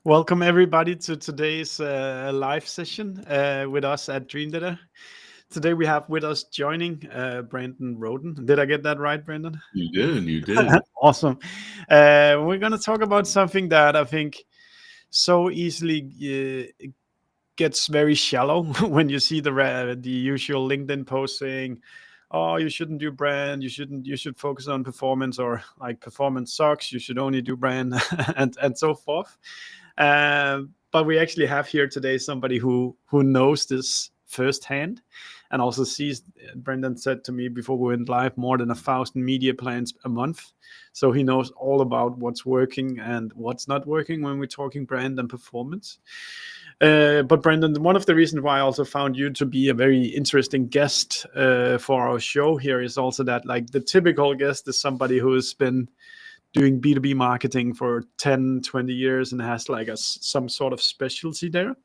Welcome everybody to today's live session with us at Dream Data. Today we have with us joining Brandon Rhoten. Did I get that right, Brandon? You did. You did. Awesome. We're going to talk about something that I think so easily gets very shallow when you see the usual LinkedIn post saying, "Oh, you shouldn't do brand. You should focus on performance, or like performance sucks. You should only do brand," and so forth. But we actually have here today somebody who knows this firsthand, and also sees. Brendan said to me before we went live, more than 1,000 media plans a month, so he knows all about what's working and what's not working when we're talking brand and performance. But Brendan, one of the reasons why I also found you to be a very interesting guest for our show here is also that, like, the typical guest is somebody who has been doing B2B marketing for 10, 20 years and has like some sort of specialty there.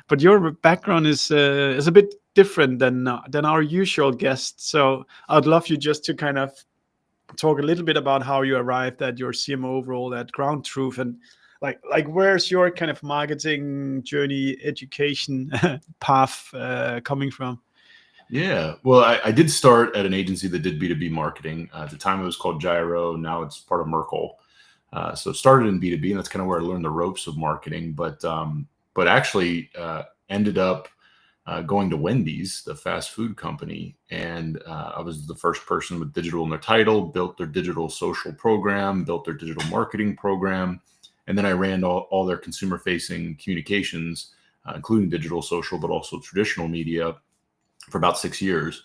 But your background is a bit different than our usual guests. So I'd love you just to kind of talk a little bit about how you arrived at your CMO role at GroundTruth, and like where's your kind of marketing journey, education path coming from? Yeah. Well, I did start at an agency that did B2B marketing. At the time, it was called Gyro. Now it's part of Merkle. So it started in B2B, and that's kind of where I learned the ropes of marketing. But actually ended up going to Wendy's, the fast food company, and I was the first person with digital in their title, built their digital social program, built their digital marketing program, and then I ran all their consumer-facing communications, including digital, social, but also traditional media, for about 6 years.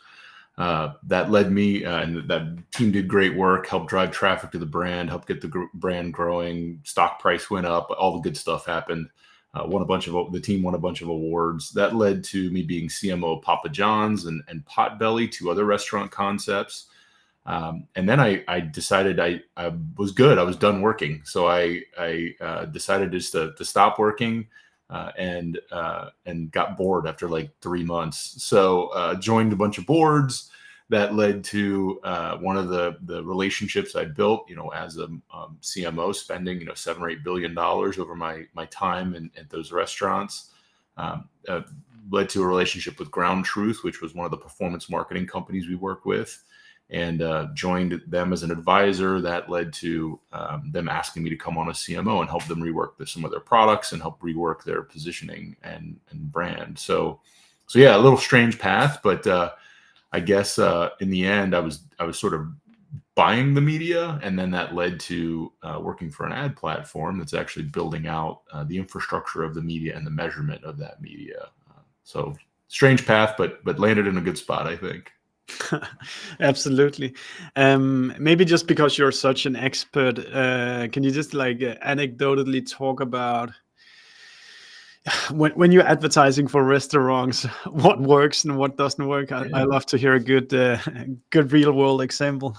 That led me, and that team did great work, helped drive traffic to the brand, helped get the brand growing, stock price went up, all the good stuff happened. The team won a bunch of awards. That led to me being CMO of Papa John's and Potbelly, two other restaurant concepts. And then I decided I was good. I was done working. So I decided just to stop working. And got bored after like 3 months. So joined a bunch of boards. That led to one of the relationships I built, as a CMO, spending $7 or $8 billion over my time at those restaurants. Led to a relationship with GroundTruth, which was one of the performance marketing companies we work with, and joined them as an advisor. That led to them asking me to come on as CMO and help them rework some of their products and help rework their positioning and brand. So yeah, a little strange path, but I guess in the end, I was sort of buying the media, and then that led to working for an ad platform that's actually building out the infrastructure of the media and the measurement of that media. So strange path, but landed in a good spot, I think. Absolutely. Maybe just because you're such an expert, can you just like anecdotally talk about when you're advertising for restaurants, what works and what doesn't work? I love to hear a good real world example.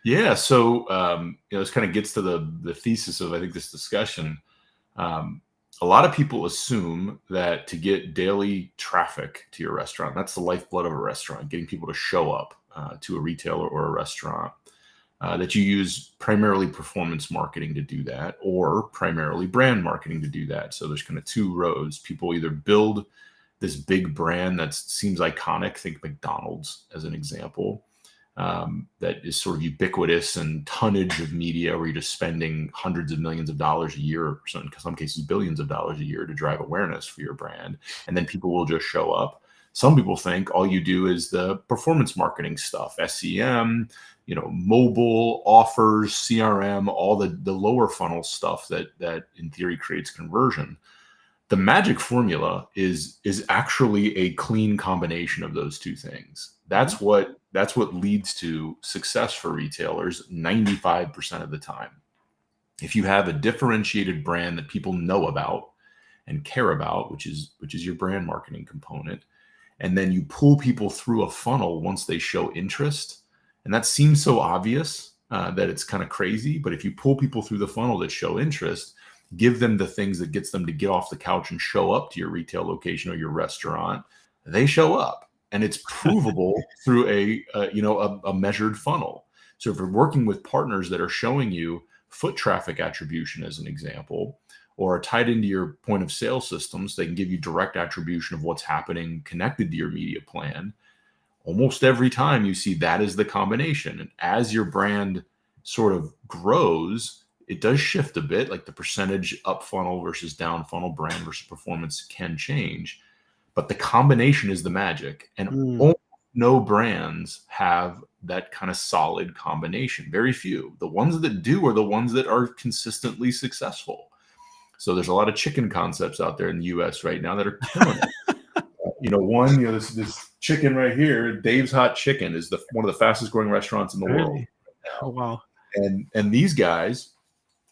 Yeah. So this kind of gets to the thesis of, I think, this discussion. A lot of people assume that to get daily traffic to your restaurant, that's the lifeblood of a restaurant, getting people to show up to a retailer or a restaurant, that you use primarily performance marketing to do that, or primarily brand marketing to do that. So there's kind of two roads. People either build this big brand that seems iconic, think McDonald's as an example, that is sort of ubiquitous and tonnage of media where you're just spending hundreds of millions of dollars a year, or in some cases billions of dollars a year, to drive awareness for your brand. And then people will just show up. Some people think all you do is the performance marketing stuff, SEM, mobile offers, CRM, all the lower funnel stuff that in theory creates conversion. The magic formula is actually a clean combination of those two things. That's what leads to success for retailers 95% of the time. If you have a differentiated brand that people know about and care about, which is your brand marketing component, and then you pull people through a funnel once they show interest, and that seems so obvious that it's kind of crazy, but if you pull people through the funnel that show interest, give them the things that gets them to get off the couch and show up to your retail location or your restaurant, they show up, and it's provable through a measured funnel. So if you're working with partners that are showing you foot traffic attribution as an example, or are tied into your point of sale systems. They can give you direct attribution of what's happening connected to your media plan. Almost every time you see that is the combination. And as your brand sort of grows, it does shift a bit, like the percentage up funnel versus down funnel, brand versus performance can change. But the combination is the magic. And almost no brands have that kind of solid combination. Very few. The ones that do are the ones that are consistently successful. So there's a lot of chicken concepts out there in the US right now that are killing it. This chicken right here, Dave's Hot Chicken, is one of the fastest growing restaurants in the world. Oh, wow. And these guys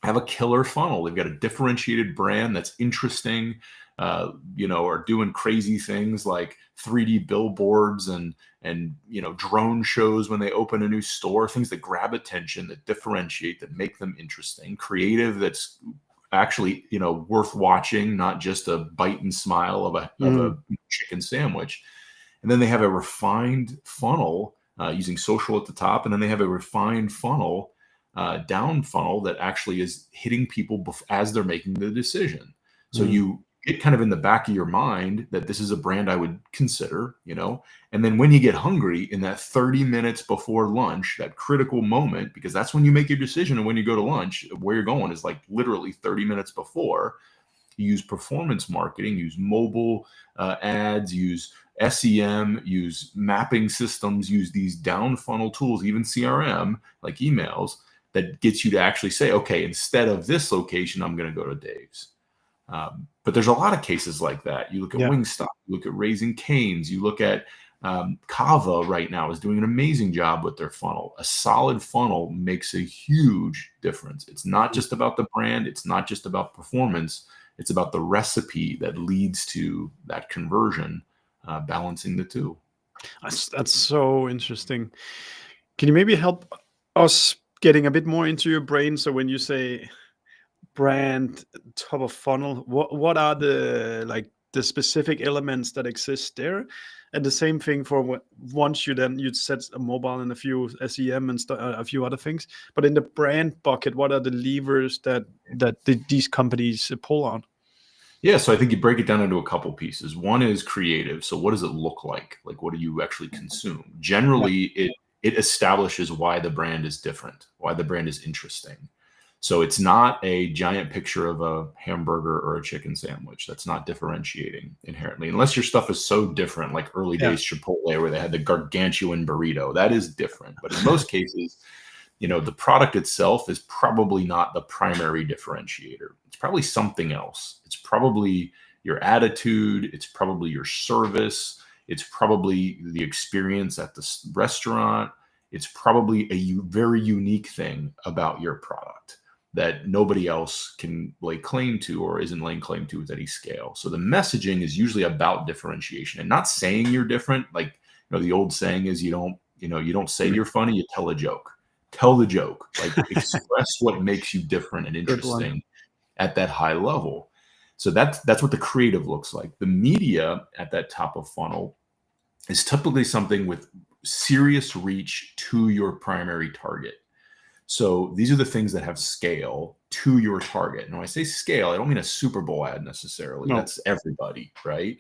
have a killer funnel. They've got a differentiated brand that's interesting, are doing crazy things like 3D billboards and drone shows when they open a new store, things that grab attention, that differentiate, that make them interesting, creative, that's actually worth watching, not just a bite and smile of a chicken sandwich. And then they have a refined funnel using social at the top, and then they have a refined funnel, down funnel, that actually is hitting people as they're making the decision. So you get kind of in the back of your mind that this is a brand I would consider, and then when you get hungry in that 30 minutes before lunch, that critical moment, because that's when you make your decision, and when you go to lunch, where you're going is like literally 30 minutes before. You use performance marketing, use mobile ads, use SEM, use mapping systems, use these down funnel tools, even CRM like emails, that gets you to actually say, okay, instead of this location, I'm going to go to Dave's. But there's a lot of cases like that. You look at Wingstop, you look at Raising Cane's, you look at Kava right now is doing an amazing job with their funnel. A solid funnel makes a huge difference. It's not just about the brand. It's not just about performance. It's about the recipe that leads to that conversion, balancing the two. That's so interesting. Can you maybe help us getting a bit more into your brain? So when you say brand, top of funnel, what are the specific elements that exist there? And the same thing for once you'd set a mobile and a few SEM and a few other things. But in the brand bucket, what are the levers that these companies pull on? Yeah, so I think you break it down into a couple pieces. One is creative. So what does it look like? Like, what do you actually consume? Generally, it establishes why the brand is different, why the brand is interesting. So it's not a giant picture of a hamburger or a chicken sandwich. That's not differentiating inherently, unless your stuff is so different, like early days Chipotle, where they had the gargantuan burrito. That is different. But in most cases, the product itself is probably not the primary differentiator. It's probably something else. It's probably your attitude. It's probably your service. It's probably the experience at the restaurant. It's probably a very unique thing about your product that nobody else can lay claim to, or isn't laying claim to at any scale. So the messaging is usually about differentiation, and not saying you're different. Like, the old saying is, you don't say you're funny, you tell a joke. Tell the joke, like express what makes you different and interesting at that high level. So that's what the creative looks like. The media at that top of funnel is typically something with serious reach to your primary target. So these are the things that have scale to your target. And when I say scale, I don't mean a Super Bowl ad necessarily. No. That's everybody, right?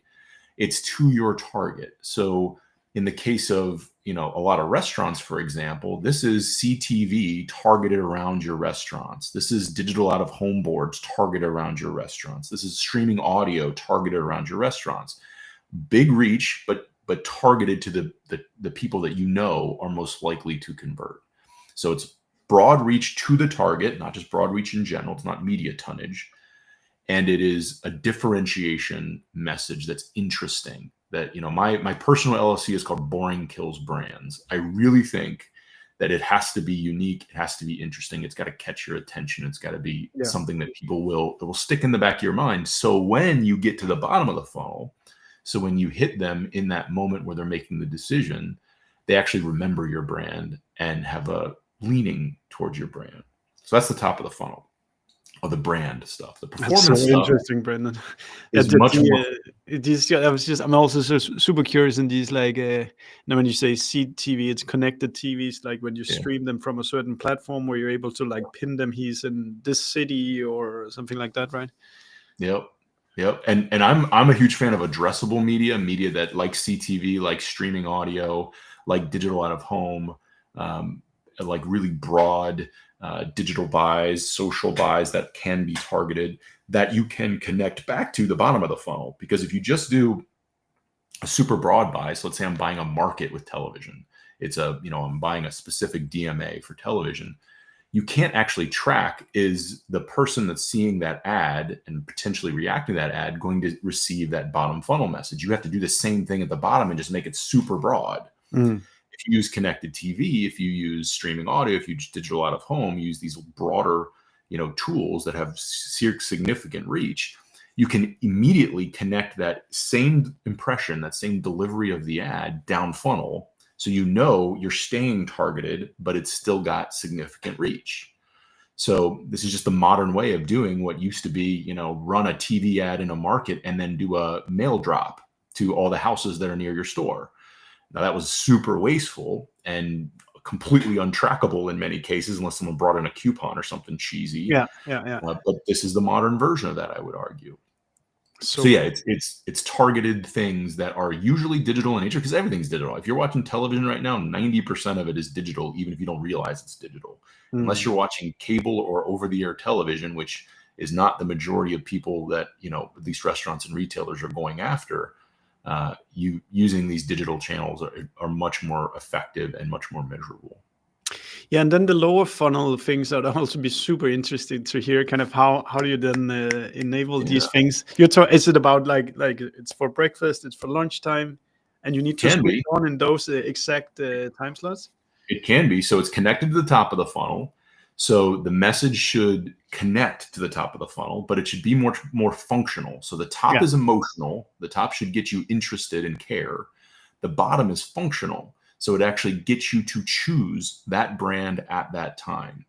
It's to your target. So in the case of, a lot of restaurants, for example, this is CTV targeted around your restaurants. This is digital out of home boards targeted around your restaurants. This is streaming audio targeted around your restaurants. Big reach, but targeted to the people that are most likely to convert. So it's broad reach to the target, not just broad reach in general. It's not media tonnage. And it is a differentiation message that's interesting. That, my personal LLC is called Boring Kills Brands. I really think that it has to be unique. It has to be interesting. It's got to catch your attention. It's got to be something that people will stick in the back of your mind. So when you get to the bottom of the funnel, so when you hit them in that moment where they're making the decision, they actually remember your brand and have a leaning towards your brand. So that's the top of the funnel. Of the brand stuff, the performance That's so stuff. Interesting, Brandon. Is much more. I'm also super curious in these, like, now when you say CTV, it's connected TVs, like when you stream them from a certain platform where you're able to like pin them. He's in this city or something like that, right? Yep. Yep. And I'm a huge fan of addressable media that like CTV, like streaming audio, like digital out of home, um, like really broad digital buys, social buys that can be targeted, that you can connect back to the bottom of the funnel. Because if you just do a super broad buy, so let's say I'm buying a market with television, I'm buying a specific DMA for television, you can't actually track, is the person that's seeing that ad and potentially reacting to that ad going to receive that bottom funnel message. You have to do the same thing at the bottom and just make it super broad. Mm. If you use connected TV, if you use streaming audio, if you use digital out of home, use these broader, tools that have significant reach, you can immediately connect that same impression, that same delivery of the ad down funnel. So you're staying targeted, but it's still got significant reach. So this is just a modern way of doing what used to be, run a TV ad in a market and then do a mail drop to all the houses that are near your store. Now that was super wasteful and completely untrackable in many cases, unless someone brought in a coupon or something cheesy. Yeah. But this is the modern version of that, I would argue. So So yeah, it's targeted things that are usually digital in nature, because everything's digital. If you're watching television right now, 90% of it is digital, even if you don't realize it's digital. Unless you're watching cable or over-the-air television, which is not the majority of people that, these restaurants and retailers are going after. You using these digital channels are much more effective and much more measurable. yeah, and then the lower funnel things that are also be super interesting to hear. Kind of how do you then enable these Yeah, things? Is it about like it's for breakfast, it's for lunchtime, and you need to can switch be. on in those exact time slots? It can be. So it's connected to the top of the funnel. So the message should connect to the top of the funnel, but it should be more functional. So the top Yeah, is emotional. The top should get you interested and care. The bottom is functional. So it actually gets you to choose that brand at that time.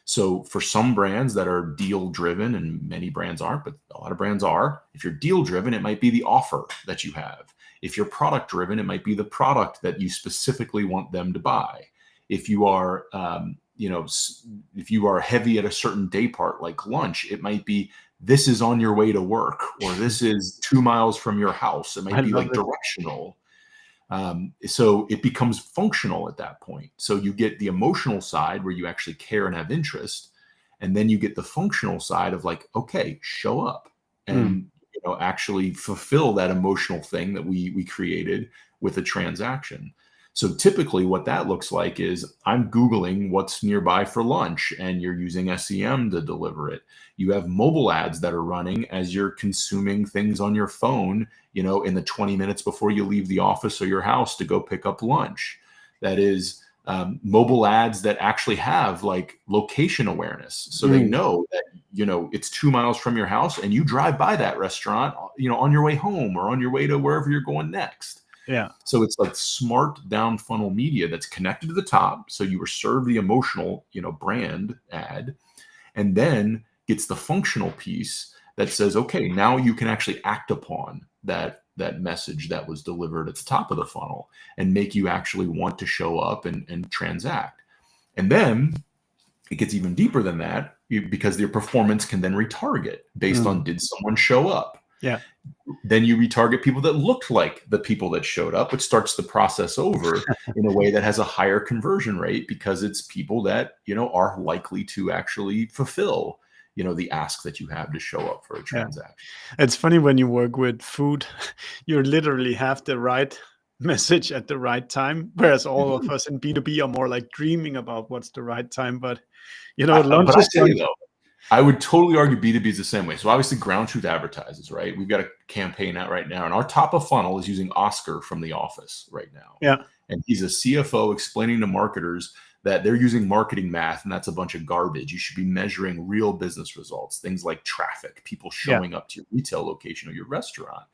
So for some brands that are deal driven, and many brands aren't, but a lot of brands are, if you're deal driven, it might be the offer that you have. If you're product driven, it might be the product that you specifically want them to buy. If you are, if you are heavy at a certain day part like lunch, it might be, this is on your way to work, or this is 2 miles from your house. It I might be love like it. directional. So it becomes functional at that point. So you get the emotional side where you actually care and have interest, and then you get the functional side of like, okay, show up and actually fulfill that emotional thing that we created with a transaction. So typically what that looks like is, I'm Googling what's nearby for lunch, and you're using SEM to deliver it. You have mobile ads that are running as you're consuming things on your phone, in the 20 minutes before you leave the office or your house to go pick up lunch. That is mobile ads that actually have like location awareness. So they know that, it's 2 miles from your house and you drive by that restaurant, on your way home or on your way to wherever you're going next. Yeah. So it's like smart down funnel media that's connected to the top. So you were served the emotional, brand ad, and then gets the functional piece that says, okay, now you can actually act upon that message that was delivered at the top of the funnel and make you actually want to show up and transact. And then it gets even deeper than that, because their performance can then retarget based on, did someone show up? Yeah. Then you retarget people that looked like the people that showed up, which starts the process over in a way that has a higher conversion rate, because it's people that, are likely to actually fulfill, the ask that you have to show up for a transaction. It's funny when you work with food, you literally have the right message at the right time, whereas all of us in B2B are more like dreaming about what's the right time. But lunch But I is tell you lunch. though, I would totally argue B2B is the same way. So obviously GroundTruth advertises, right? We've got a campaign out right now, and our top of funnel is using Oscar from The Office right now. Yeah. And he's a CFO explaining to marketers that they're using marketing math, and that's a bunch of garbage. You should be measuring real business results, things like traffic, people showing up to your retail location or your restaurant.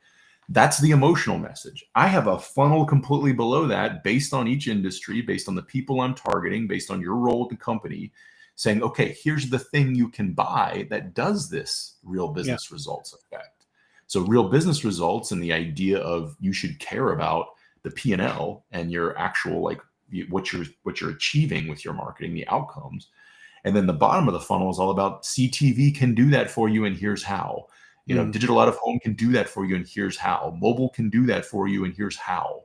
That's the emotional message. I have a funnel completely below that, based on each industry, based on the people I'm targeting, based on your role at the company, saying, okay, here's the thing you can buy that does this real business results effect. So real business results, and the idea of you should care about the P&L and your actual, like, what you're achieving with your marketing, the outcomes. And then the bottom of the funnel is all about CTV can do that for you, and here's how. Digital out of home can do that for you, and here's how. Mobile can do that for you, and here's how.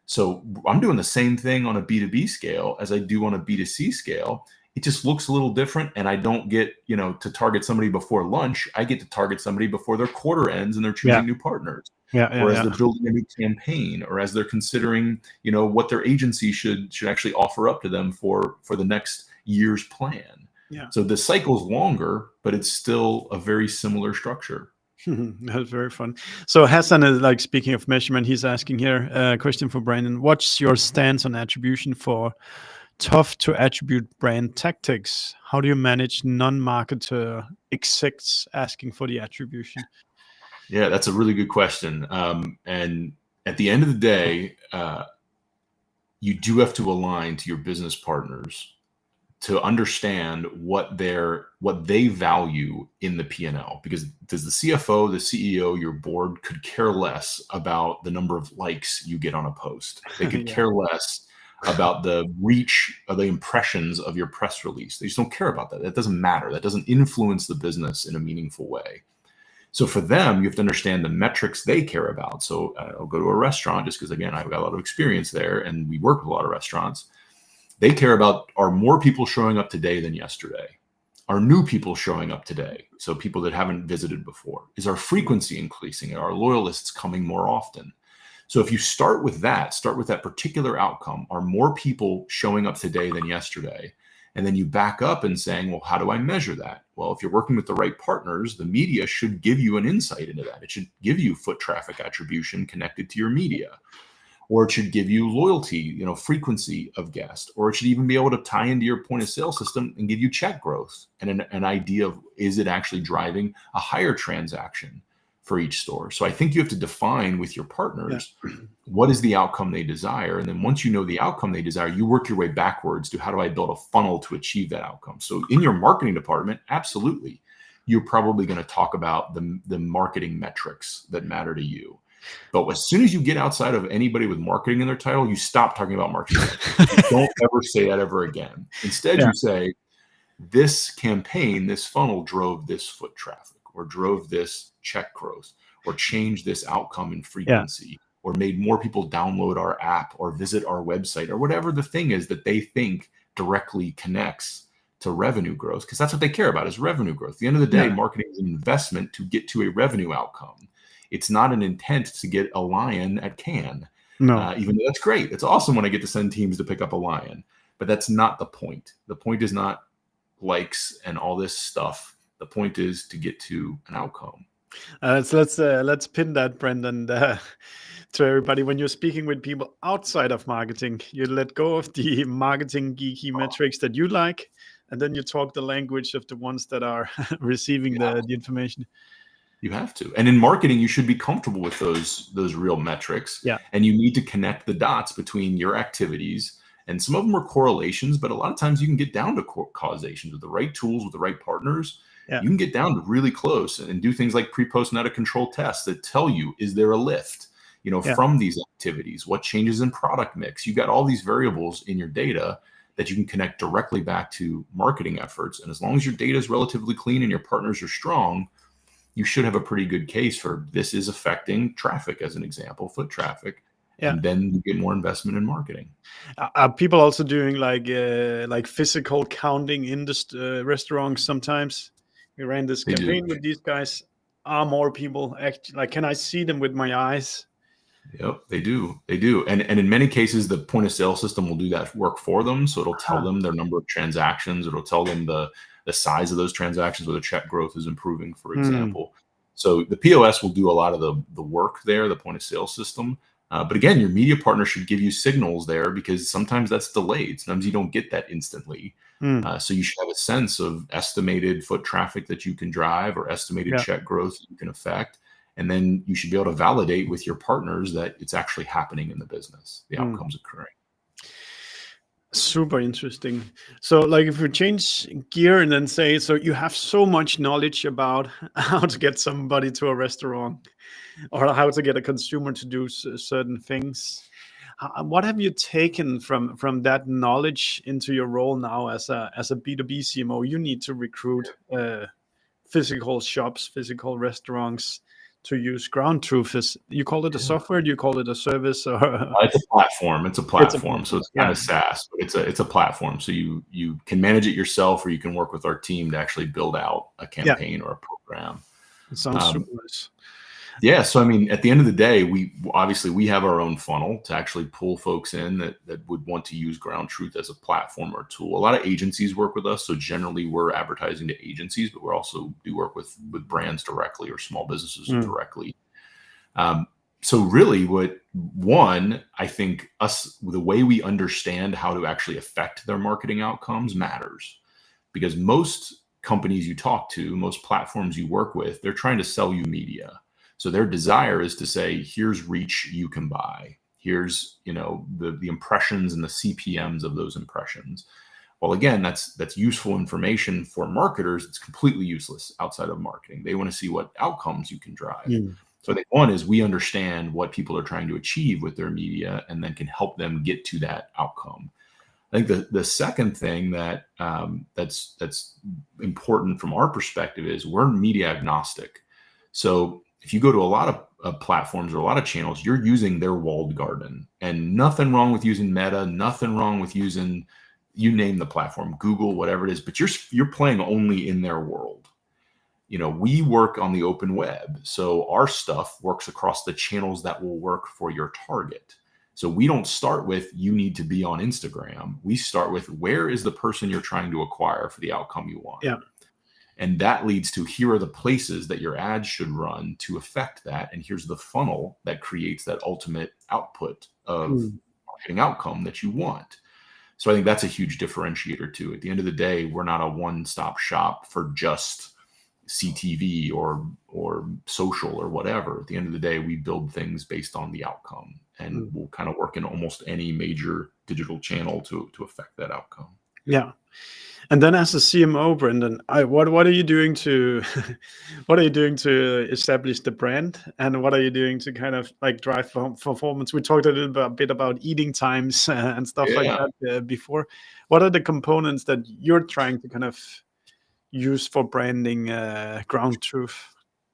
So I'm doing the same thing on a B2B scale as I do on a B2C scale. It just looks a little different, and I don't get, to target somebody before lunch. I get to target somebody before their quarter ends and they're choosing new partners, or as they're building a new campaign, or as they're considering, what their agency should actually offer up to them for the next year's plan. So the cycle's longer, but it's still a very similar structure. That's very fun. So Hassan is speaking of measurement, he's asking here, question for Brandon. What's your stance on attribution for tough to attribute brand tactics? How do you manage non-marketer execs asking for the attribution? Yeah, that's a really good question. And at the end of the day, you do have to align to your business partners to understand what they value in the P&L, because does the CFO, the CEO, your board could care less about the number of likes you get on a post. They could care less about the reach of the impressions of your press release. They just don't care about that. That doesn't matter. That doesn't influence the business in a meaningful way. So for them, you have to understand the metrics they care about. So I'll go to a restaurant just because, again, I've got a lot of experience there and we work with a lot of restaurants. They care about, are more people showing up today than yesterday? Are new people showing up today? So people that haven't visited before. Is our frequency increasing? Are our loyalists coming more often? So if you start with that particular outcome, are more people showing up today than yesterday? And then you back up and saying, well, how do I measure that? Well, if you're working with the right partners, the media should give you an insight into that. It should give you foot traffic attribution connected to your media. Or it should give you loyalty, frequency of guests, or it should even be able to tie into your point of sale system and give you check growth and an idea of, is it actually driving a higher transaction for each store? So I think you have to define with your partners, what is the outcome they desire? And then once you know the outcome they desire, you work your way backwards to how do I build a funnel to achieve that outcome? So in your marketing department, absolutely, you're probably going to talk about the marketing metrics that matter to you. But as soon as you get outside of anybody with marketing in their title, you stop talking about marketing. You don't ever say that ever again. Instead, you say, this campaign, this funnel drove this foot traffic, or drove this check growth, or changed this outcome in frequency, or made more people download our app or visit our website, or whatever the thing is that they think directly connects to revenue growth, because that's what they care about, is revenue growth. At the end of the day, marketing is an investment to get to a revenue outcome. It's not an intent to get a lion at Cannes. No. Even though that's great. It's awesome when I get to send teams to pick up a lion. But that's not the point. The point is not likes and all this stuff. The point is to get to an outcome. Let's pin that, Brandon, to everybody. When you're speaking with people outside of marketing, you let go of the marketing geeky metrics that you like, and then you talk the language of the ones that are receiving the information. You have to. And in marketing, you should be comfortable with those real metrics. And you need to connect the dots between your activities. And some of them are correlations, but a lot of times you can get down to causations with the right tools, with the right partners. You can get down to really close and do things like pre-post and out of control tests that tell you, is there a lift, from these activities? What changes in product mix? You've got all these variables in your data that you can connect directly back to marketing efforts. And as long as your data is relatively clean and your partners are strong, you should have a pretty good case for this is affecting traffic, as an example, foot traffic. And then you get more investment in marketing. Are people also doing like physical counting in the restaurants sometimes? We ran this campaign with these guys. Are more people can I see them with my eyes? Yep, they do. And in many cases, the point of sale system will do that work for them. So it'll tell them their number of transactions. It'll tell them the size of those transactions, where the check growth is improving, for example. So the POS will do a lot of the work there, the point of sale system. But again, your media partner should give you signals there, because sometimes that's delayed. Sometimes you don't get that instantly. So you should have a sense of estimated foot traffic that you can drive, or estimated check growth you can affect. And then you should be able to validate with your partners that it's actually happening in the business, the outcomes occurring. Super interesting. So if we change gear and then say, so you have so much knowledge about how to get somebody to a restaurant, or how to get a consumer to do certain things. What have you taken from that knowledge into your role now as a B2B CMO? You need to recruit physical shops, physical restaurants to use GroundTruth? Is you call it a software? Do you call it a service? Or It's a platform. It's a it's a platform. So it's kind of SaaS, but it's a platform. So you can manage it yourself, or you can work with our team to actually build out a campaign or a program. It sounds super nice. Yeah. So, I mean, at the end of the day, we have our own funnel to actually pull folks in that would want to use GroundTruth as a platform or tool. A lot of agencies work with us. So generally we're advertising to agencies, but we're also do work with brands directly or small businesses directly. So really I think the way we understand how to actually affect their marketing outcomes matters, because most companies you talk to, most platforms you work with, they're trying to sell you media. So their desire is to say, here's reach you can buy. Here's, the impressions and the CPMs of those impressions. Well, again, that's useful information for marketers. It's completely useless outside of marketing. They want to see what outcomes you can drive. So I think one is we understand what people are trying to achieve with their media and then can help them get to that outcome. I think the second thing that's important from our perspective is we're media agnostic. So if you go to a lot of platforms or a lot of channels, you're using their walled garden, and nothing wrong with using Meta, nothing wrong with using, you name the platform, Google, whatever it is, but you're playing only in their world. We work on the open web, so our stuff works across the channels that will work for your target. So we don't start with, you need to be on Instagram. We start with, where is the person you're trying to acquire for the outcome you want? Yeah. And that leads to, here are the places that your ads should run to affect that. And here's the funnel that creates that ultimate output of marketing outcome that you want. So I think that's a huge differentiator too. At the end of the day, we're not a one-stop shop for just CTV or social or whatever. At the end of the day, we build things based on the outcome, and we'll kind of work in almost any major digital channel to affect that outcome. Yeah. And then as a CMO, Brandon, what are you doing to what are you doing to establish the brand, and what are you doing to kind of like drive performance? We talked a little bit about eating times and stuff like that before. What are the components that you're trying to kind of use for branding GroundTruth?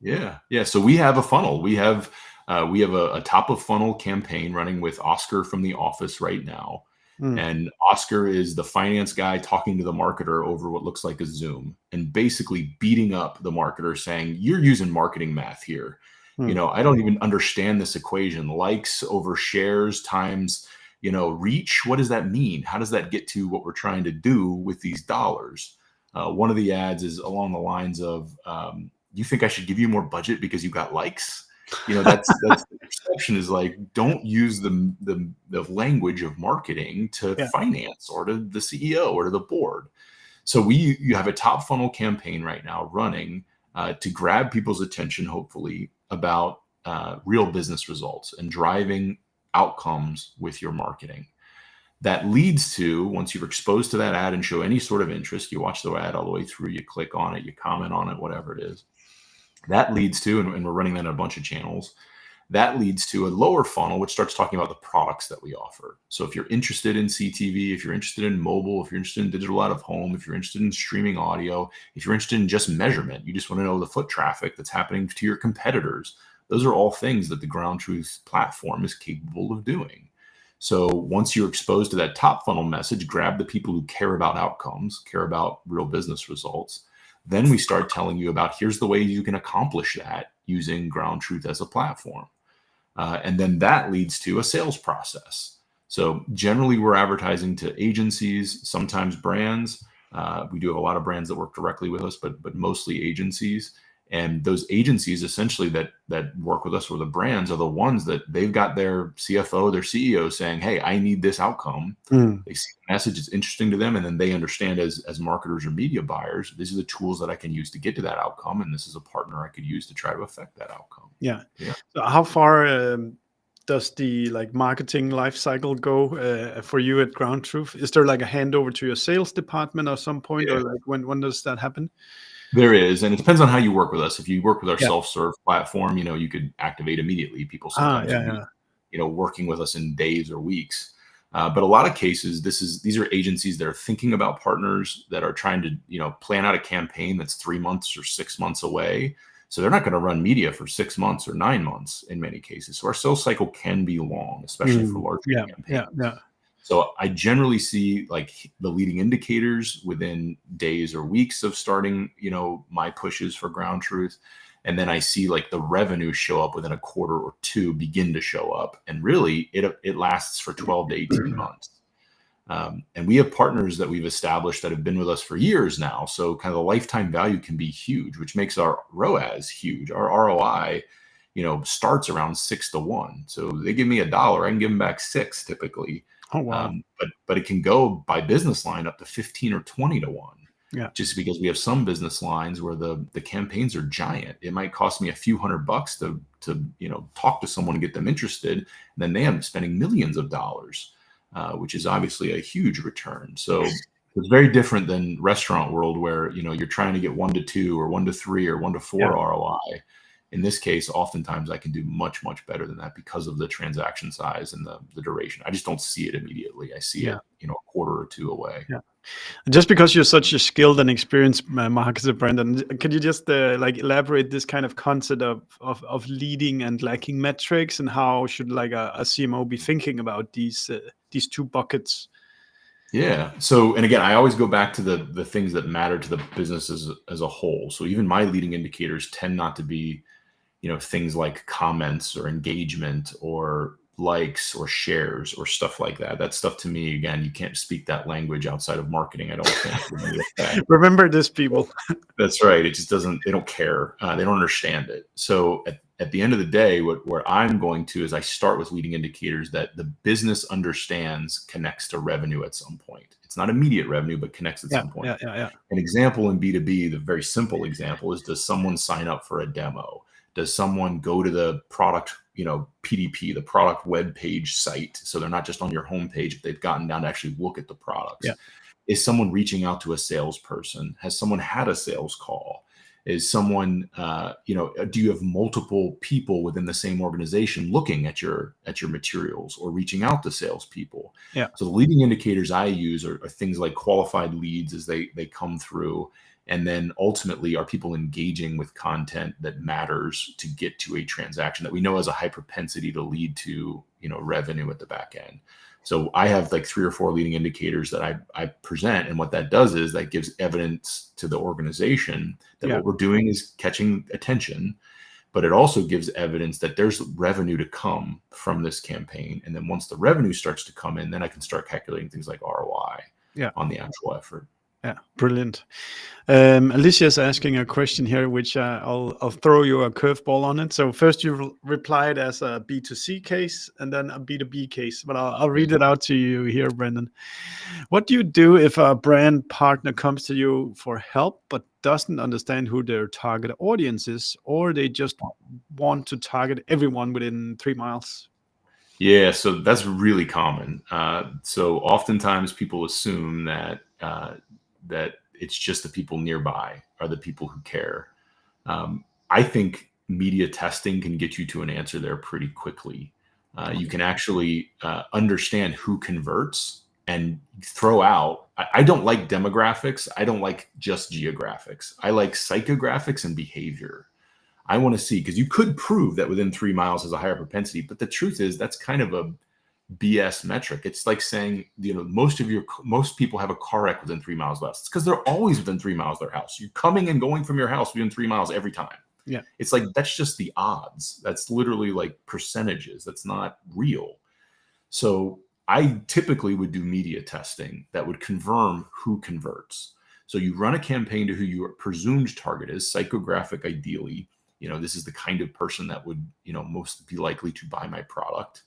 Yeah. So we have a funnel. We have a top of funnel campaign running with Oscar from The Office right now. And Oscar is the finance guy talking to the marketer over what looks like a Zoom, and basically beating up the marketer, saying, you're using marketing math here. I don't even understand this equation. Likes over shares times, reach. What does that mean? How does that get to what we're trying to do with these dollars? One of the ads is along the lines of, you think I should give you more budget because you got likes? That's the perception, is like, don't use the language of marketing to finance or to the CEO or to the board. So you have a top funnel campaign right now running to grab people's attention, hopefully, about real business results and driving outcomes with your marketing. That leads to, once you're exposed to that ad and show any sort of interest, you watch the ad all the way through, you click on it, you comment on it, whatever it is. That leads to, and we're running that in a bunch of channels, that leads to a lower funnel, which starts talking about the products that we offer. So if you're interested in CTV, if you're interested in mobile, if you're interested in digital out of home, if you're interested in streaming audio, if you're interested in just measurement, you just want to know the foot traffic that's happening to your competitors, those are all things that the GroundTruth platform is capable of doing. So once you're exposed to that top funnel message, grab the people who care about outcomes, care about real business results. Then we start telling you about, here's the way you can accomplish that using GroundTruth as a platform. And then that leads to a sales process. So generally we're advertising to agencies, sometimes brands. We do have a lot of brands that work directly with us, but mostly agencies. And those agencies essentially that work with us, or the brands, are the ones that they've got their CFO, their CEO saying, hey, I need this outcome. They see the message, it's interesting to them, and then they understand as marketers or media buyers, these are the tools that I can use to get to that outcome, and this is a partner I could use to try to affect that outcome. Yeah. So how far does the marketing life cycle go for you at GroundTruth? Is there like a handover to your sales department at some point, or like when does that happen? There is, and it depends on how you work with us. If you work with our self-serve platform, you could activate immediately. People sometimes working with us in days or weeks. But a lot of cases, these are agencies that are thinking about partners, that are trying to, plan out a campaign that's 3 months or 6 months away. So they're not going to run media for 6 months or 9 months in many cases. So our sales cycle can be long, especially for larger Yeah, campaigns. yeah. So I generally see like the leading indicators within days or weeks of starting, my pushes for GroundTruth. And then I see like the revenue show up within a quarter or two, begin to show up. And really it lasts for 12 to 18 months. And we have partners that we've established that have been with us for years now. So kind of the lifetime value can be huge, which makes our ROAS huge. Our ROI, starts around 6-1. So they give me $1, I can give them back 6 typically. Oh, wow. But it can go by business line up to 15 or 20-1. Yeah. Just because we have some business lines where the campaigns are giant. It might cost me a few $100 to talk to someone and get them interested. And then they end up spending millions of dollars, which is obviously a huge return. So it's very different than restaurant world where, you're trying to get 1 to 2 or 1 to 3 or 1 to 4 ROI. In this case, oftentimes I can do much, much better than that because of the transaction size and the duration. I just don't see it immediately. I see it, a quarter or two away. Yeah. Just because you're such a skilled and experienced marketer, Brandon, could you just elaborate this kind of concept of leading and lacking metrics, and how should like a CMO be thinking about these 2 buckets? Yeah. So, and again, I always go back to the things that matter to the business as a whole. So even my leading indicators tend not to be, things like comments or engagement or likes or shares or stuff like that. That stuff to me, again, you can't speak that language outside of marketing, I don't think. Remember this, people. That's right. It just doesn't, they don't care. They don't understand it. So at the end of the day, where I'm going to is I start with leading indicators that the business understands connects to revenue at some point. It's not immediate revenue, but connects at some point. Yeah. An example in B2B, the very simple example is, does someone sign up for a demo? Does someone go to the product, PDP, the product web page site? So they're not just on your homepage, but they've gotten down to actually look at the products. Yeah. Is someone reaching out to a salesperson? Has someone had a sales call? Is someone, do you have multiple people within the same organization looking at your materials or reaching out to salespeople? Yeah. So the leading indicators I use are things like qualified leads as they come through. And then ultimately, are people engaging with content that matters to get to a transaction that we know has a high propensity to lead to, revenue at the back end? So I have like 3 or 4 leading indicators that I present. And what that does is that gives evidence to the organization that what we're doing is catching attention, but it also gives evidence that there's revenue to come from this campaign. And then once the revenue starts to come in, then I can start calculating things like ROI on the actual effort. Yeah, brilliant. Alicia's asking a question here, which I'll throw you a curveball on it. So first you replied as a B2C case and then a B2B case, but I'll read it out to you here, Brandon. What do you do if a brand partner comes to you for help but doesn't understand who their target audience is, or they just want to target everyone within 3 miles? Yeah, so that's really common. So oftentimes people assume that it's just the people nearby are the people who care. I think media testing can get you to an answer there pretty quickly. You can actually understand who converts and throw out. I don't like demographics. I don't like just geographics. I like psychographics and behavior. I want to see, because you could prove that within 3 miles has a higher propensity, but the truth is that's kind of a BS metric. It's like saying, most people have a car wreck within 3 miles less. It's because they're always within 3 miles of their house. You're coming and going from your house within 3 miles every time. Yeah. It's like, that's just the odds. That's literally like percentages. That's not real. So I typically would do media testing that would confirm who converts. So you run a campaign to who your presumed target is, psychographic ideally. This is the kind of person that would, most be likely to buy my product.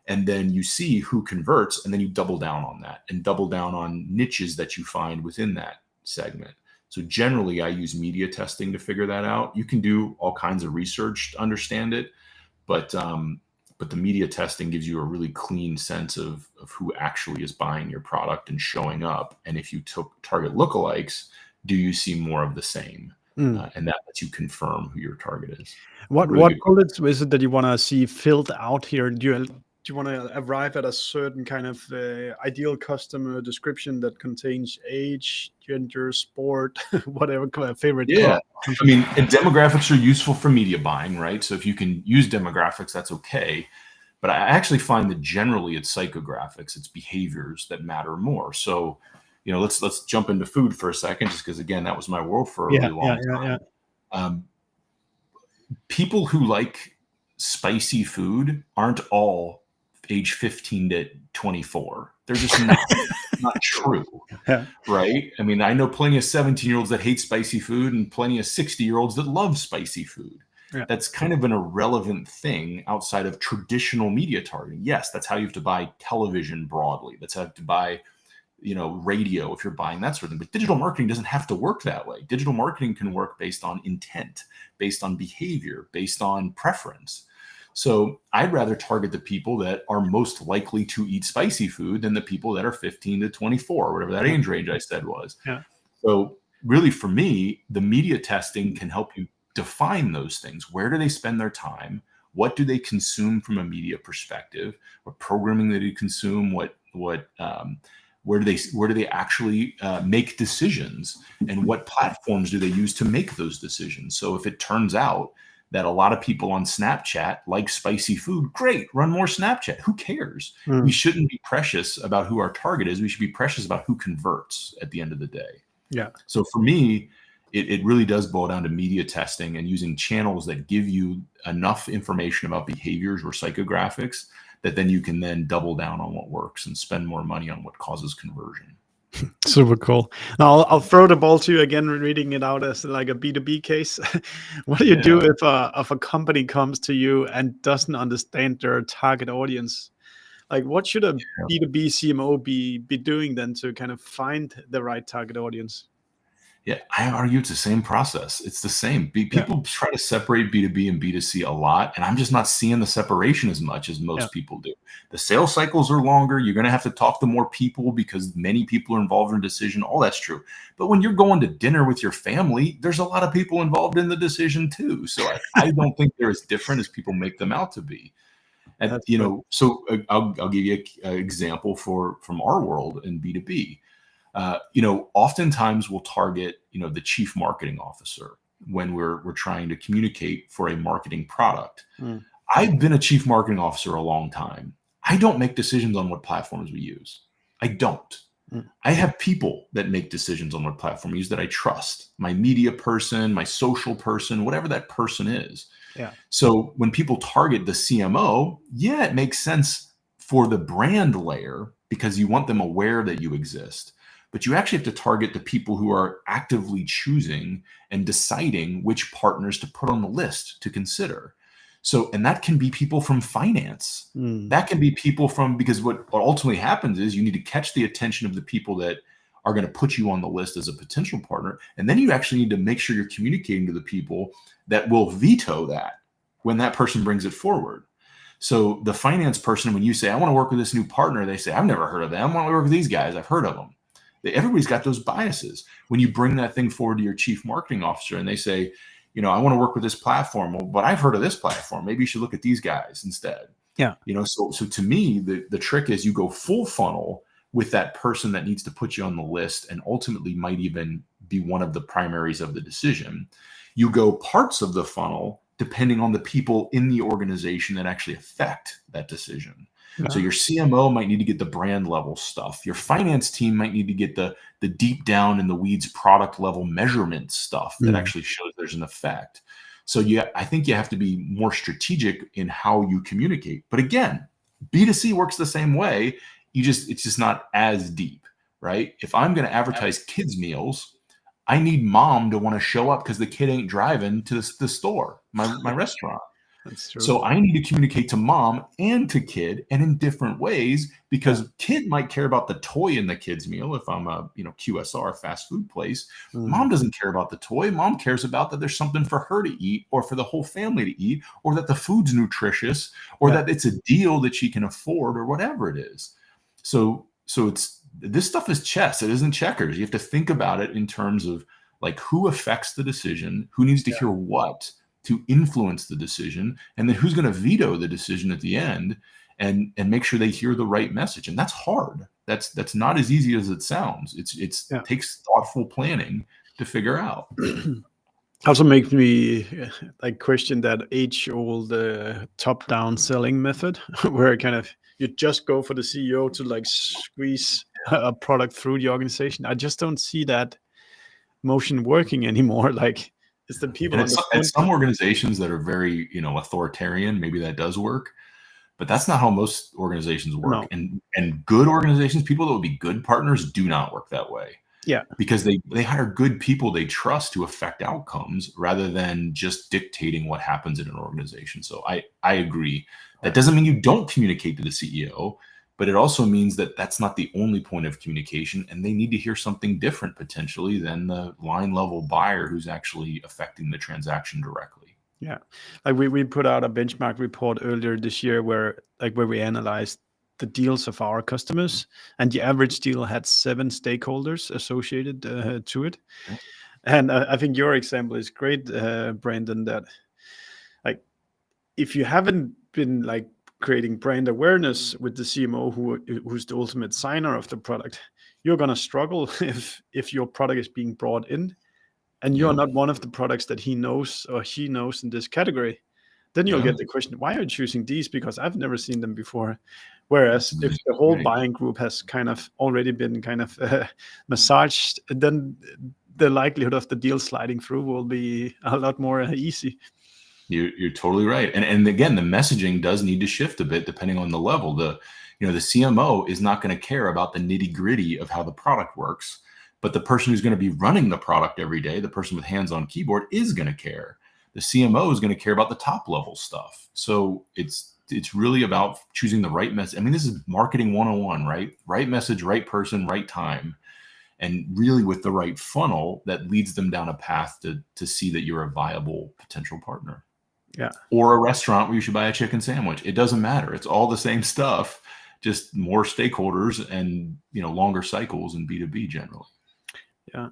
And then you see who converts, and then you double down on that and double down on niches that you find within that segment. So generally I use media testing to figure that out. You can do all kinds of research to understand it, but the media testing gives you a really clean sense of who actually is buying your product and showing up. And if you took target lookalikes, do you see more of the same? And that lets you confirm who your target is. What bullets is it that you want to see filled out here? do you want to arrive at a certain kind of ideal customer description that contains age, gender, sport, whatever favorite color? Yeah. I mean, and demographics are useful for media buying, right? So if you can use demographics, that's okay. But I actually find that generally it's psychographics, it's behaviors that matter more. So, let's jump into food for a second, just because again, that was my world for a Yeah, really yeah, long yeah, yeah. time. People who like spicy food aren't all age 15 to 24. They're just not. Not true. Yeah. Right? I mean, I know plenty of 17-year-olds that hate spicy food and plenty of 60-year-olds that love spicy food. Yeah. That's kind of an irrelevant thing outside of traditional media targeting. Yes, that's how you have to buy television broadly. That's how you have to buy, radio if you're buying that sort of thing. But digital marketing doesn't have to work that way. Digital marketing can work based on intent, based on behavior, based on preference. So I'd rather target the people that are most likely to eat spicy food than the people that are 15 to 24, whatever that age range I said was. Yeah. So really for me, the media testing can help you define those things. Where do they spend their time? What do they consume from a media perspective? What programming do they consume? Where do they actually make decisions? And what platforms do they use to make those decisions? So if it turns out that a lot of people on Snapchat like spicy food, great, run more Snapchat. Who cares? We shouldn't be precious about who our target is. We should be precious about who converts at the end of the day. Yeah. So for me, it really does boil down to media testing and using channels that give you enough information about behaviors or psychographics that then you can then double down on what works and spend more money on what causes conversion. Super cool. Now I'll throw the ball to you again, reading it out as like a B2B case. What do you do if a company comes to you and doesn't understand their target audience? Like, what should a B2B CMO be doing then to kind of find the right target audience? Yeah, I argue it's the same process. It's the same. People try to separate B2B and B2C a lot, and I'm just not seeing the separation as much as most people do. The sales cycles are longer. You're going to have to talk to more people because many people are involved in a decision. All that's true. But when you're going to dinner with your family, there's a lot of people involved in the decision too. So I don't think they're as different as people make them out to be. And, so I'll give you an example from our world in B2B. Oftentimes we'll target, the chief marketing officer when we're trying to communicate for a marketing product. I've been a chief marketing officer a long time. I don't make decisions on what platforms we use. I don't. I have people that make decisions on what platform we use that I trust. My media person, my social person, whatever that person is. Yeah. So when people target the CMO, it makes sense for the brand layer because you want them aware that you exist. But you actually have to target the people who are actively choosing and deciding which partners to put on the list to consider. So, and that can be people from finance. That can be people because what ultimately happens is you need to catch the attention of the people that are going to put you on the list as a potential partner. And then you actually need to make sure you're communicating to the people that will veto that when that person brings it forward. So the finance person, when you say, I want to work with this new partner, they say, I've never heard of them. I want to work with these guys. I've heard of them. Everybody's got those biases. When you bring that thing forward to your chief marketing officer and they say, I want to work with this platform, but I've heard of this platform. Maybe you should look at these guys instead. Yeah. So to me, the trick is you go full funnel with that person that needs to put you on the list and ultimately might even be one of the primaries of the decision. You go parts of the funnel depending on the people in the organization that actually affect that decision. So your CMO might need to get the brand level stuff. Your finance team might need to get the deep down in the weeds product level measurement stuff that actually shows there's an effect. So I think you have to be more strategic in how you communicate. But again, B2C works the same way. It's just not as deep, right? If I'm going to advertise kids meals, I need mom to want to show up because the kid ain't driving to the store, my restaurant. That's true. So I need to communicate to mom and to kid and in different ways because kid might care about the toy in the kid's meal. If I'm a QSR fast food place, mom doesn't care about the toy. Mom cares about that there's something for her to eat or for the whole family to eat or that the food's nutritious or that it's a deal that she can afford or whatever it is. So this stuff is chess. It isn't checkers. You have to think about it in terms of like who affects the decision, who needs to hear what to influence the decision, and then who's going to veto the decision at the end. and make sure they hear the right message. And that's hard. That's not as easy as it sounds. It takes thoughtful planning to figure out. Also makes me like question that age-old top-down selling method, where kind of you just go for the CEO to like squeeze a product through the organization. I just don't see that motion working anymore. Like, it's the people And on the at front. some organizations that are very, authoritarian, maybe that does work, but that's not how most organizations work. No. And good organizations, people that would be good partners, do not work that way. Yeah. Because they hire good people they trust to affect outcomes rather than just dictating what happens in an organization. So I agree. That doesn't mean you don't communicate to the CEO, but it also means that that's not the only point of communication, and they need to hear something different potentially than the line level buyer who's actually affecting the transaction directly. Yeah. Like we put out a benchmark report earlier this year where we analyzed the deals of our customers, and the average deal had 7 stakeholders associated to it. Yeah. And I think your example is great, Brandon, that like if you haven't been like creating brand awareness with the CMO who's the ultimate signer of the product, you're gonna struggle if your product is being brought in and you're not one of the products that he knows or she knows in this category. Then you'll get the question, why are you choosing these? Because I've never seen them before. Whereas if the whole buying group has kind of already been kind of massaged, then the likelihood of the deal sliding through will be a lot more easy. You're totally right. And again, the messaging does need to shift a bit depending on the level. The CMO is not going to care about the nitty-gritty of how the product works, but the person who's going to be running the product every day, the person with hands on keyboard, is going to care. The CMO is going to care about the top level stuff. So it's really about choosing the right message. I mean, this is marketing 101, right? Right message, right person, right time. And really with the right funnel that leads them down a path to see that you're a viable potential partner. Yeah. Or a restaurant where you should buy a chicken sandwich. It doesn't matter. It's all the same stuff, just more stakeholders and longer cycles in B2B generally. Yeah.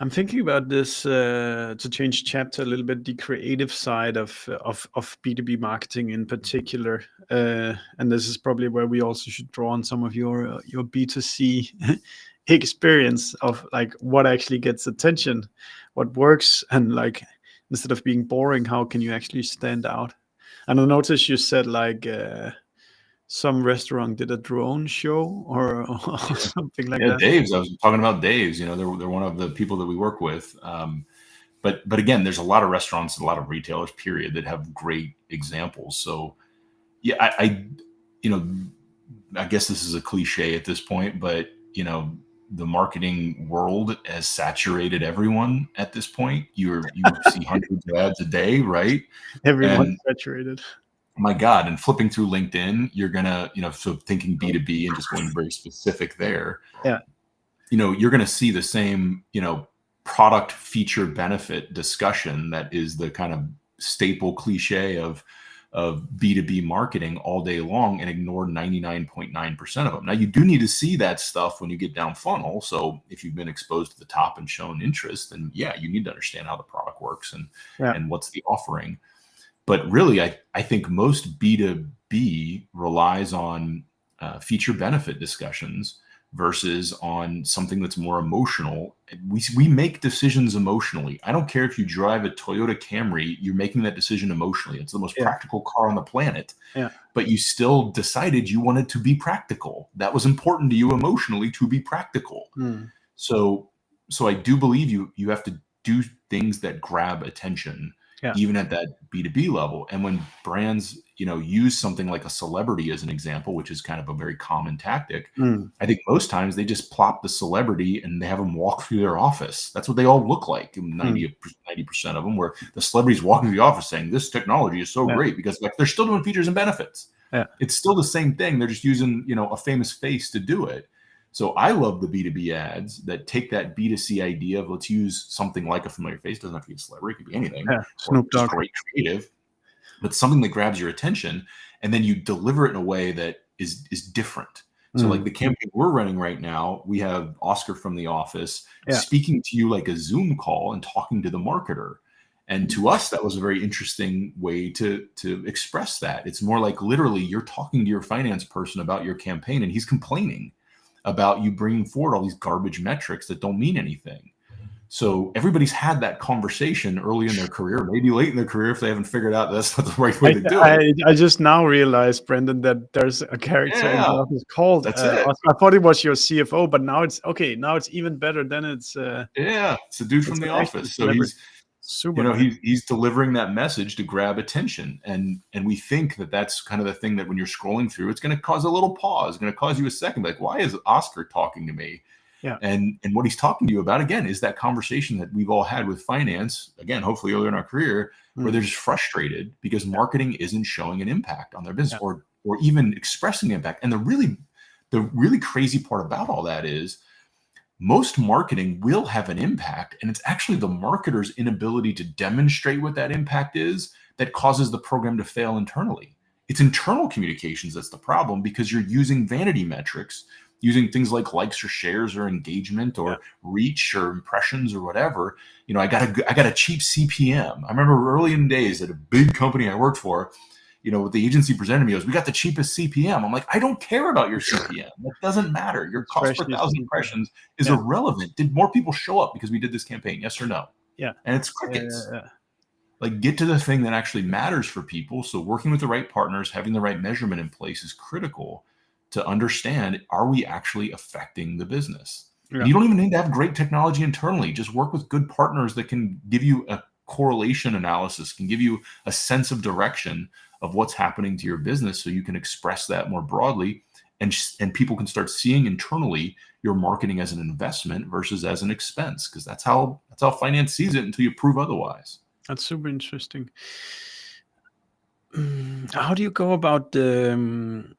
I'm thinking about this to change chapter a little bit, the creative side of B2B marketing in particular. And this is probably where we also should draw on some of your B2C experience of like what actually gets attention, what works, and like instead of being boring, how can you actually stand out? And I noticed you said like some restaurant did a drone show or something like that. Dave's. I was talking about Dave's. They're one of the people that we work with. But again, there's a lot of restaurants and a lot of retailers, period, that have great examples. So yeah, I guess this is a cliche at this point, but the marketing world has saturated everyone at this point. You see hundreds of ads a day, right? Everyone's saturated. My God, and flipping through LinkedIn, you're gonna, so thinking B2B and just going very specific there. Yeah. You're gonna see the same, product feature benefit discussion that is the kind of staple cliche of B2B marketing all day long and ignore 99.9% of them. Now, you do need to see that stuff when you get down funnel. So if you've been exposed to the top and shown interest, then yeah, you need to understand how the product works and what's the offering. But really, I think most B2B relies on feature benefit discussions versus on something that's more emotional. We make decisions emotionally. I don't care if you drive a Toyota Camry, you're making that decision emotionally. It's the most practical car on the planet. Yeah. But you still decided you wanted to be practical. That was important to you emotionally to be practical. So I do believe you have to do things that grab attention. Yeah. Even at that B2B level. And when brands, use something like a celebrity as an example, which is kind of a very common tactic, I think most times they just plop the celebrity and they have them walk through their office. That's what they all look like, 90% of them, where the celebrities walking through the office saying, this technology is so great, because like they're still doing features and benefits. Yeah. It's still the same thing. They're just using, a famous face to do it. So I love the B2B ads that take that B2C idea of let's use something like a familiar face. It doesn't have to be a celebrity. It could be anything. Yeah, Snoop Dogg. Great creative, but something that grabs your attention, and then you deliver it in a way that is different. So like the campaign we're running right now, we have Oscar from The Office speaking to you like a Zoom call and talking to the marketer. And to us, that was a very interesting way to express that. It's more like literally you're talking to your finance person about your campaign, and he's complaining about you bringing forward all these garbage metrics that don't mean anything. So everybody's had that conversation early in their career, maybe late in their career if they haven't figured out that's not the right way to do it. I just now realized, Brandon, that there's a character in the Yeah, office called that's it. Oscar. I thought it was your CFO, but now it's okay. Now it's even better. Then it's Yeah, it's a dude from the an actual office. So celebrity. Super nice. he's delivering that message to grab attention, and we think that that's kind of the thing that when you're scrolling through, it's going to cause a little pause, going to cause you a second, like, why is Oscar talking to me? Yeah. And what he's talking to you about, again, is that conversation that we've all had with finance, again, hopefully earlier in our career, where they're just frustrated because marketing isn't showing an impact on their business or even expressing impact. And the really crazy part about all that is most marketing will have an impact, and it's actually the marketer's inability to demonstrate what that impact is that causes the program to fail internally. It's internal communications that's the problem, because you're using vanity metrics, using things like likes or shares or engagement or reach or impressions or whatever. You know, I got a cheap CPM. I remember early in the days at a big company I worked for, you know, what the agency presented me was, we got the cheapest CPM. I'm like, I don't care about your CPM. It doesn't matter. Your cost per 1,000 impressions is irrelevant. Did more people show up because we did this campaign? Yes or no? Yeah. And it's crickets. Like, get to the thing that actually matters for people. So working with the right partners, having the right measurement in place is critical to understand, are we actually affecting the business? Yeah. You don't even need to have great technology internally. Just work with good partners that can give you a correlation analysis, can give you a sense of direction of what's happening to your business, so you can express that more broadly, and people can start seeing internally your marketing as an investment versus as an expense, because that's how finance sees it until you prove otherwise. That's super interesting. How do you go about the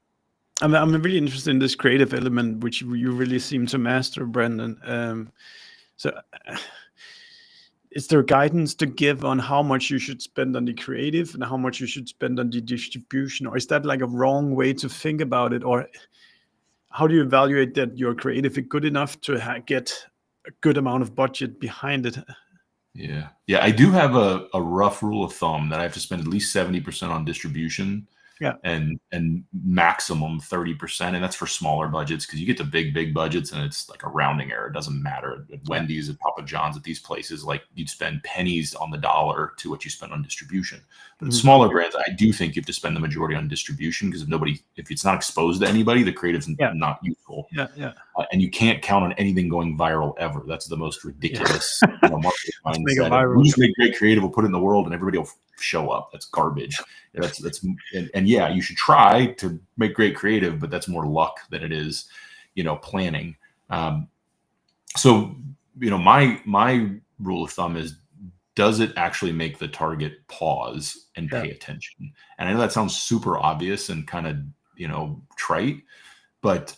I'm really interested in this creative element, which you really seem to master, Brandon. Is there guidance to give on how much you should spend on the creative and how much you should spend on the distribution? Or is that like a wrong way to think about it? Or how do you evaluate that your creative is good enough to get a good amount of budget behind it? Yeah. I do have a rough rule of thumb that I have to spend at least 70% on distribution. Yeah. And maximum 30%. And that's for smaller budgets, because you get to big budgets and it's like a rounding error. It doesn't matter. At Wendy's, at Papa John's, at these places, like, you'd spend pennies on the dollar to what you spend on distribution. But at smaller brands, I do think you have to spend the majority on distribution, because if it's not exposed to anybody, the creative's not useful. And you can't count on anything going viral ever. That's the most ridiculous marketing mindset. We just make great creative, we'll put it in the world, and everybody will show up. That's garbage. And you should try to make great creative, but that's more luck than it is, planning. So, my rule of thumb is, does it actually make the target pause and pay attention? And I know that sounds super obvious and kind of, trite, but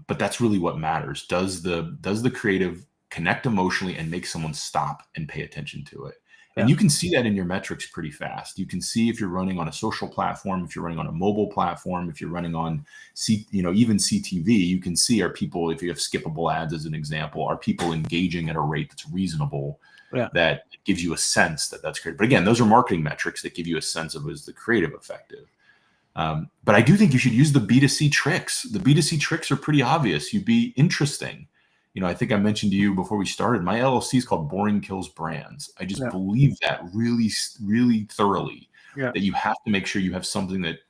that's really what matters. Does the creative connect emotionally and make someone stop and pay attention to it? And you can see that in your metrics pretty fast. You can see if you're running on a social platform, if you're running on a mobile platform, if you're running on even CTV, you can see, are people, if you have skippable ads as an example, are people engaging at a rate that's reasonable, that gives you a sense that that's great. But again, those are marketing metrics that give you a sense of, is the creative effective? But I do think you should use the B2C tricks. The B2C tricks are pretty obvious. You'd be interesting. I think I mentioned to you before we started, my LLC is called Boring Kills Brands. I just believe that really, really thoroughly, that you have to make sure you have something that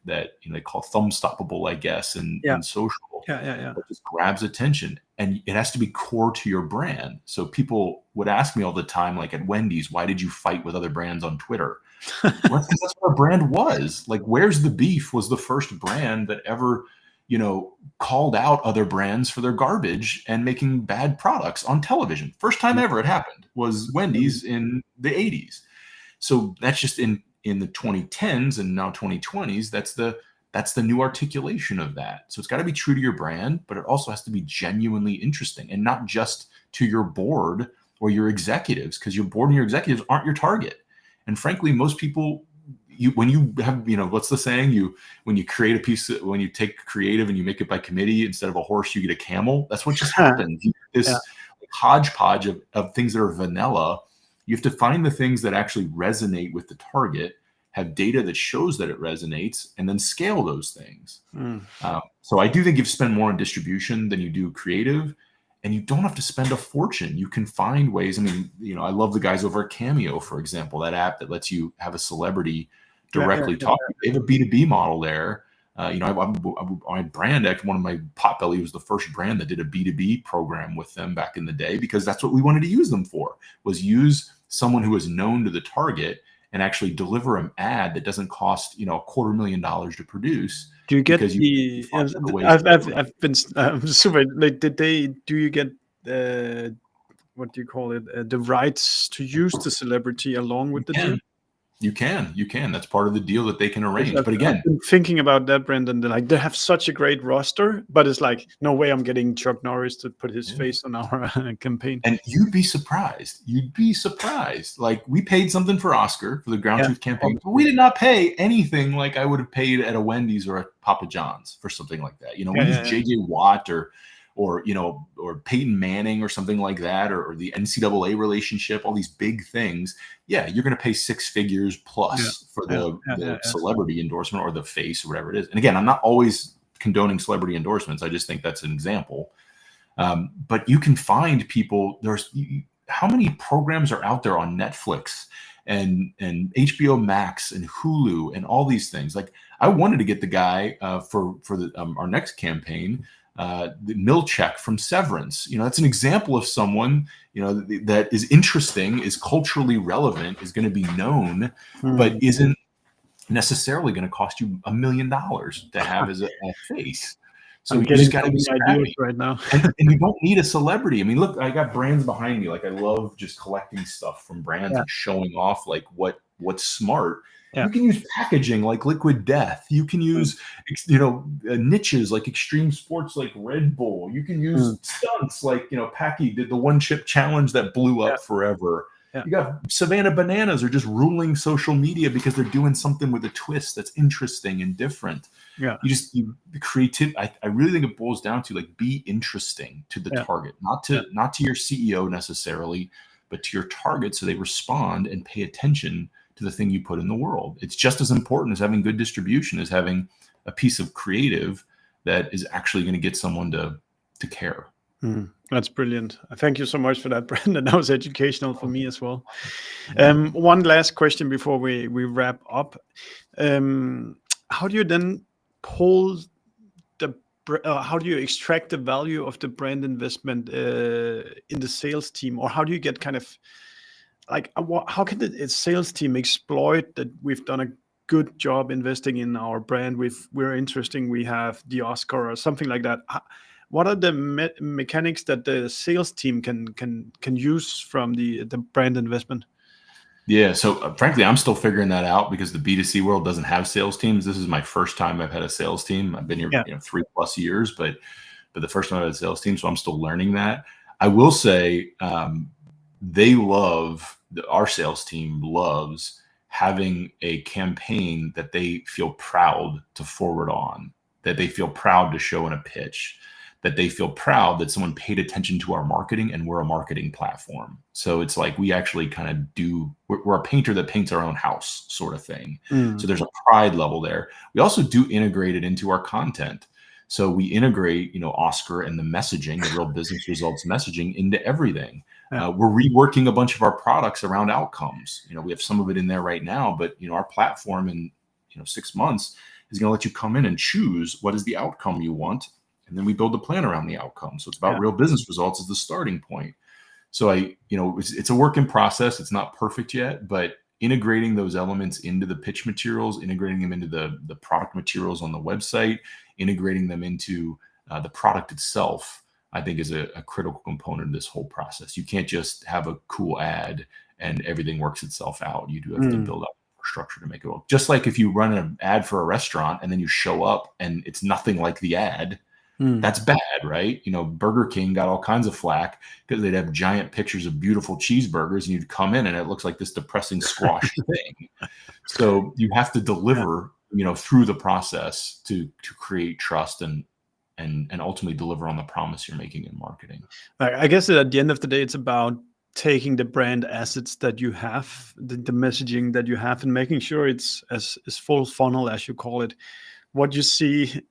they call thumb stoppable, I guess, in social. That just grabs attention, and it has to be core to your brand. So people would ask me all the time, like at Wendy's, why did you fight with other brands on Twitter? Well, because that's what our brand was. Like, Where's the Beef was the first brand that ever called out other brands for their garbage and making bad products on television. First time ever it happened was Wendy's in the 80s. So that's just in the 2010s and now 2020s. That's the new articulation of that. So it's got to be true to your brand, but it also has to be genuinely interesting, and not just to your board or your executives, because your board and your executives aren't your target. And frankly, most people, when you have, what's the saying? When you create a piece, when you take creative and you make it by committee, instead of a horse, you get a camel. That's what just happened. This hodgepodge of things that are vanilla You have to find the things that actually resonate with the target, have data that shows that it resonates, and then scale those things. So I do think you spend more on distribution than you do creative, and you don't have to spend a fortune. You can find ways. I mean, I love the guys over at Cameo, for example, that app that lets you have a celebrity directly talk to you. They have a B2B model there. My brand, actually, one of my Potbelly was the first brand that did a B2B program with them back in the day, because that's what we wanted to use them for, was use someone who is known to the target and actually deliver an ad that doesn't cost, $250,000 to produce. Do you get I've been super like, do you get what do you call it, the rights to use the celebrity along with the deal? You can. That's part of the deal that they can arrange. But again, I've been thinking about that, Brandon. They have such a great roster, but it's like, no way I'm getting Chuck Norris to put his face on our campaign. And you'd be surprised. Like, we paid something for Oscar for the GroundTruth campaign, but we did not pay anything like I would have paid at a Wendy's or a Papa John's for something like that. We use JJ Watt or Peyton Manning or something like that, or the NCAA relationship, all these big things. Yeah, you're going to pay 6 figures plus for the celebrity endorsement or the face or whatever it is. And again, I'm not always condoning celebrity endorsements. I just think that's an example. But you can find people. How many programs are out there on Netflix and HBO Max and Hulu and all these things? Like, I wanted to get the guy for our next campaign, the Milchek from Severance. That's an example of someone that is interesting, is culturally relevant, is going to be known, but isn't necessarily going to cost you $1 million to have as a face. So you just got to be ideas right now. and you don't need a celebrity. I mean, look, I got brands behind me. Like, I love just collecting stuff from brands and showing off like what's smart. You can use packaging like Liquid Death. You can use, niches like extreme sports like Red Bull. You can use stunts like, Packy did the 1 chip challenge that blew up forever. You got Savannah Bananas are just ruling social media because they're doing something with a twist that's interesting and different. You creative. I really think it boils down to, like, be interesting to the target, not to your CEO necessarily, but to your target, so they respond and pay attention to the thing you put in the world. It's just as important as having good distribution, as having a piece of creative that is actually going to get someone to care. That's brilliant. Thank you so much for that, Brandon. That was educational for me as well. One last question before we wrap up. How do you then pull how do you extract the value of the brand investment in the sales team? Or how do you get kind of like, how can the sales team exploit that we've done a good job investing in our brand, we're interesting, we have the Oscar or something like that? What are the mechanics that the sales team can use from the brand investment? Yeah, so frankly, I'm still figuring that out, because the B2C world doesn't have sales teams. This is my first time I've had a sales team. I've been here 3+ years, but the first time I had a sales team, so I'm still learning that. I will say our sales team loves having a campaign that they feel proud to forward on, that they feel proud to show in a pitch, that they feel proud that someone paid attention to our marketing, and we're a marketing platform. So it's like, we actually kind of we're a painter that paints our own house sort of thing. So there's a pride level there. We also do integrate it into our content. So we integrate, Oscar and the messaging, the real business results messaging, into everything. We're reworking a bunch of our products around outcomes. We have some of it in there right now, but our platform in 6 months is going to let you come in and choose what is the outcome you want, and then we build a plan around the outcome. So it's about real business results as the starting point. So it's a work in process. It's not perfect yet, but integrating those elements into the pitch materials, integrating them into the product materials on the website, integrating them into the product itself, I think is a critical component of this whole process. You can't just have a cool ad and everything works itself out. You do have to build up structure to make it work. Just like if you run an ad for a restaurant and then you show up and it's nothing like the ad, that's bad, right? Burger King got all kinds of flack because they'd have giant pictures of beautiful cheeseburgers, and you'd come in and it looks like this depressing squash thing. So you have to deliver, through the process to create trust and ultimately deliver on the promise you're making in marketing. I guess at the end of the day, it's about taking the brand assets that you have, the messaging that you have, and making sure it's as full funnel as you call it. What you see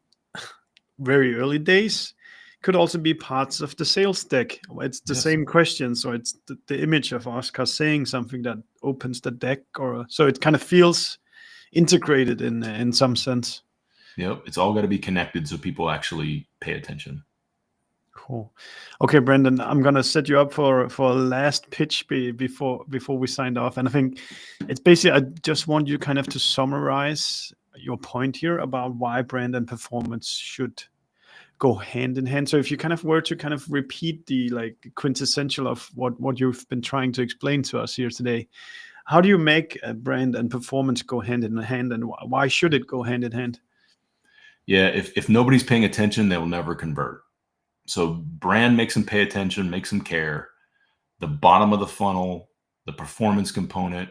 very early days could also be parts of the sales deck. It's the Yes. same question, so it's the image of Oscar saying something that opens the deck, or so it kind of feels integrated in some sense. Yep. It's all got to be connected so people actually pay attention. Cool. Okay, Brandon, I'm gonna set you up for a last pitch before we signed off, and I think it's basically I just want you kind of to summarize your point here about why brand and performance should go hand in hand. So if you kind of were to kind of repeat the like quintessential of what you've been trying to explain to us here today, how do you make a brand and performance go hand in hand, and why should it go hand in hand? Yeah. If nobody's paying attention, they will never convert. So brand makes them pay attention, makes them care. The bottom of the funnel, the performance component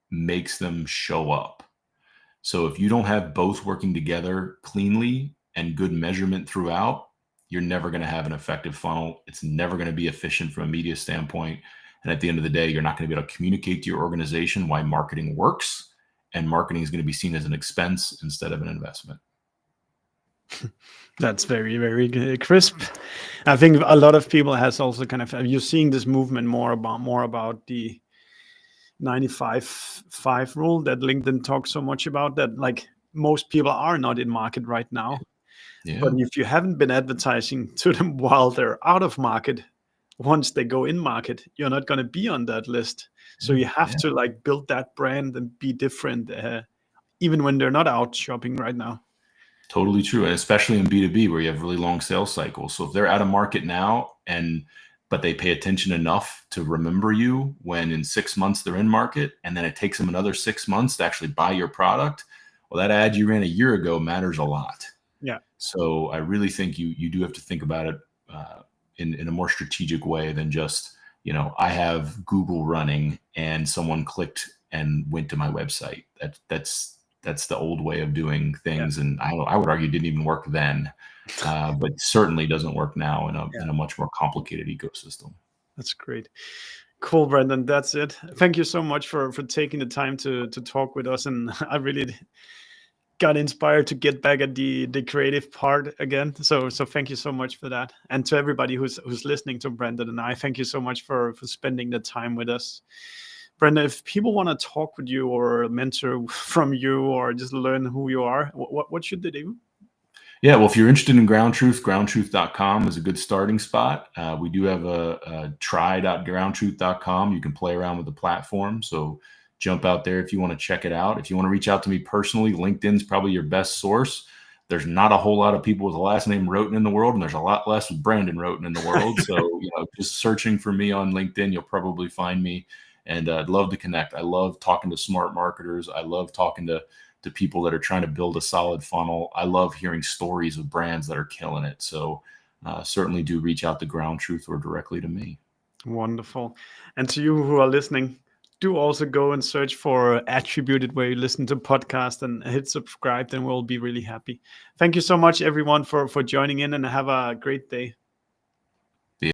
makes them show up. So if you don't have both working together cleanly and good measurement throughout, you're never going to have an effective funnel. It's never going to be efficient from a media standpoint. And at the end of the day, you're not going to be able to communicate to your organization why marketing works. And marketing is going to be seen as an expense instead of an investment. That's very, very crisp. I think a lot of people has also kind of you're seeing this movement more about the 95-5 rule that LinkedIn talks so much about, that like most people are not in market right now. But Yeah, if you haven't been advertising to them while they're out of market, once they go in market, you're not going to be on that list. So you have yeah. to like build that brand and be different, even when they're not out shopping right now. Totally true. And especially in B2B where you have really long sales cycles. So if they're out of market now but they pay attention enough to remember you when in 6 months they're in market, and then it takes them another 6 months to actually buy your product, well, that ad you ran a year ago matters a lot. Yeah. So I really think you do have to think about it in a more strategic way than just, I have Google running and someone clicked and went to my website. That's the old way of doing things, and I would argue didn't even work then, but certainly doesn't work now in a much more complicated ecosystem. That's great. Cool, Brandon. That's it. Thank you so much for taking the time to talk with us. And I really got inspired to get back at the creative part again. So thank you so much for that. And to everybody who's listening to Brandon and I, thank you so much for spending the time with us. Brandon, if people want to talk with you or mentor from you or just learn who you are, what should they do? Yeah, well, if you're interested in GroundTruth, GroundTruth.com is a good starting spot. We do have a try.groundtruth.com. You can play around with the platform. So jump out there if you want to check it out. If you want to reach out to me personally, LinkedIn's probably your best source. There's not a whole lot of people with the last name Rhoten in the world, and there's a lot less with Brandon Rhoten in the world. So, just searching for me on LinkedIn, you'll probably find me. And I'd love to connect. I love talking to smart marketers. I love talking to people that are trying to build a solid funnel. I love hearing stories of brands that are killing it. So certainly do reach out to GroundTruth or directly to me. Wonderful. And to you who are listening, do also go and search for Attributed where you listen to podcasts and hit subscribe, then we'll be really happy. Thank you so much, everyone, for joining in, and have a great day.